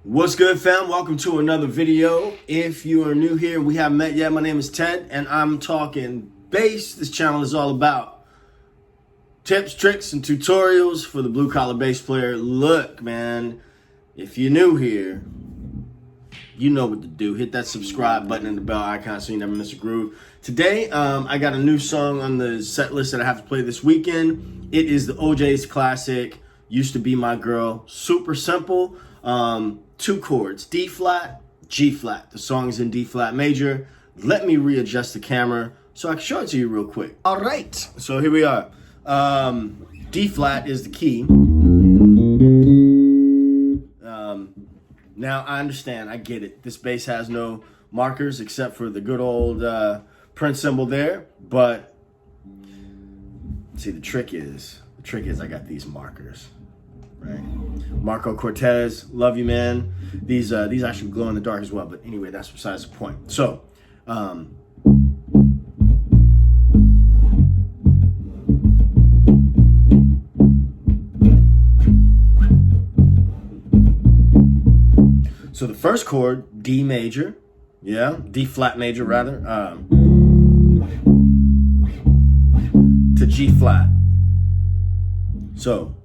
What's good, fam? Welcome to another video. If you are new here, we haven't met yet. My name is Ted, and I'm talking bass. This channel is all about tips, tricks, and tutorials for the blue-collar bass player. Look, man, if you're new here, you know what to do. Hit that subscribe button and the bell icon so you never miss a groove. Today, I got a new song on the set list that I have to play this weekend. It is the Ojays classic, Used to Be My Girl. Super simple. Two chords, D flat, G flat. The song is in D flat major. Let me readjust the camera so I can show it to you real quick. All right, so here we are. D flat is the key. Now I understand, I get it. This bass has no markers except for the good old print symbol there. But see, the trick is I got these markers. Right, Marco Cortez, love you, man. These actually glow in the dark as well, but anyway, that's besides the point. So, so the first chord, D major, yeah, D flat major rather, to G flat. So.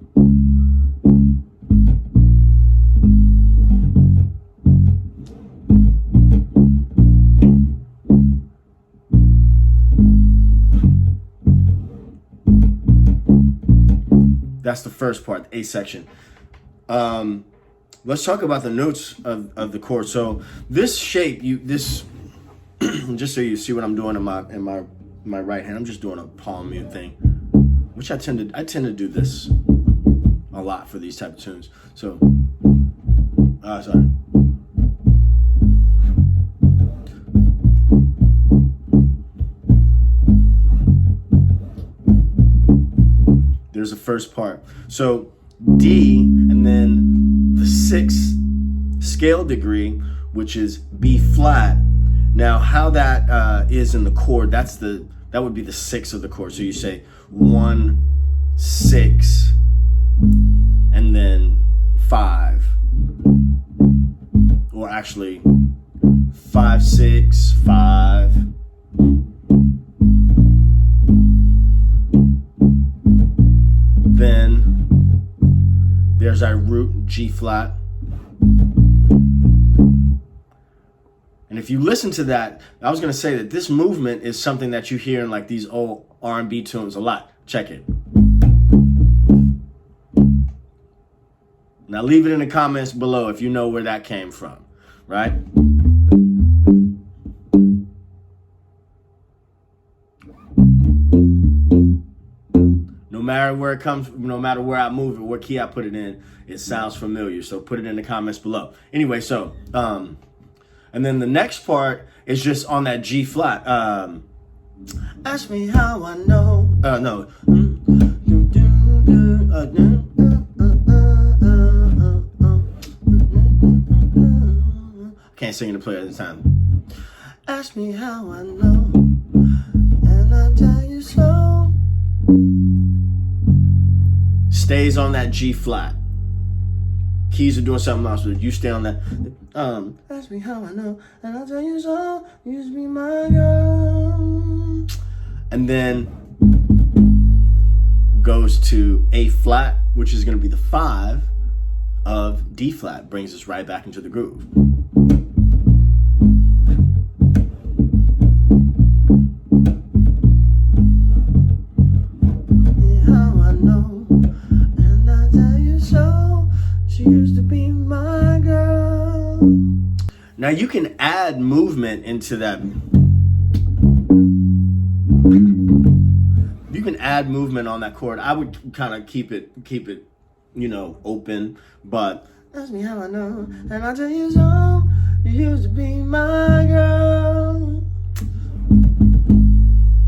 That's the first part, the A section. Let's talk about the notes of the chord. So this shape, just so you see what I'm doing in my right hand, I'm just doing a palm mute thing, which I tend to do this a lot for these type of tunes. So, sorry. There's the first part. So D and then the sixth scale degree, which is B flat. Now how that is in the chord, that would be the sixth of the chord. So you say 1, 6, and then 5. Or actually 5, 6, 5. Then there's our root, G flat. And if you listen to that, I was going to say that this movement is something that you hear in like these old R&B tunes a lot. Check it. Now leave it in the comments below if you know where that came from, right? No matter where it comes, no matter where I move it, what key I put it in, it sounds familiar. So put it in the comments below. Anyway, so, and then the next part is just on that G flat. Ask me how I know. No. Can't sing in the play at the time. Ask me how I know, and I'll tell you so. Stays on that G flat. Keys are doing something else, but you stay on that. Ask me how I know, and I'll tell you so. You used to be my girl. And then goes to A flat, which is going to be the 5 of D flat. Brings us right back into the groove. Now you can add movement into that. You can add movement on that chord. I would kind of keep it, you know, open. But ask me how I know, and I'll tell you so. You used to be my girl.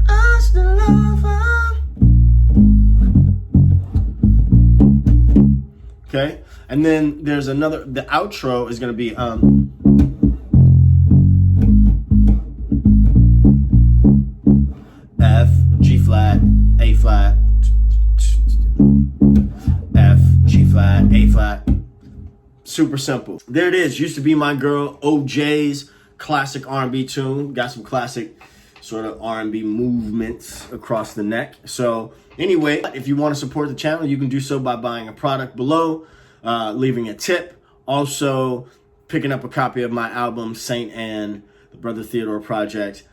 I still love her. Okay, and then there's another. The outro is gonna be F, G flat, A flat, F, G flat, A flat. super simple. There it is. Used to Be My Girl, Ojays, classic R&B tune. Got some classic sort of R&B movements across the neck. So anyway, if you want to support the channel, you can do so by buying a product below, leaving a tip, also picking up a copy of my album, Saint Anne, the Brother Theodore Project.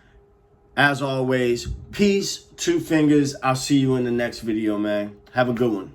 As always, peace, two fingers. I'll see you in the next video, man. Have a good one.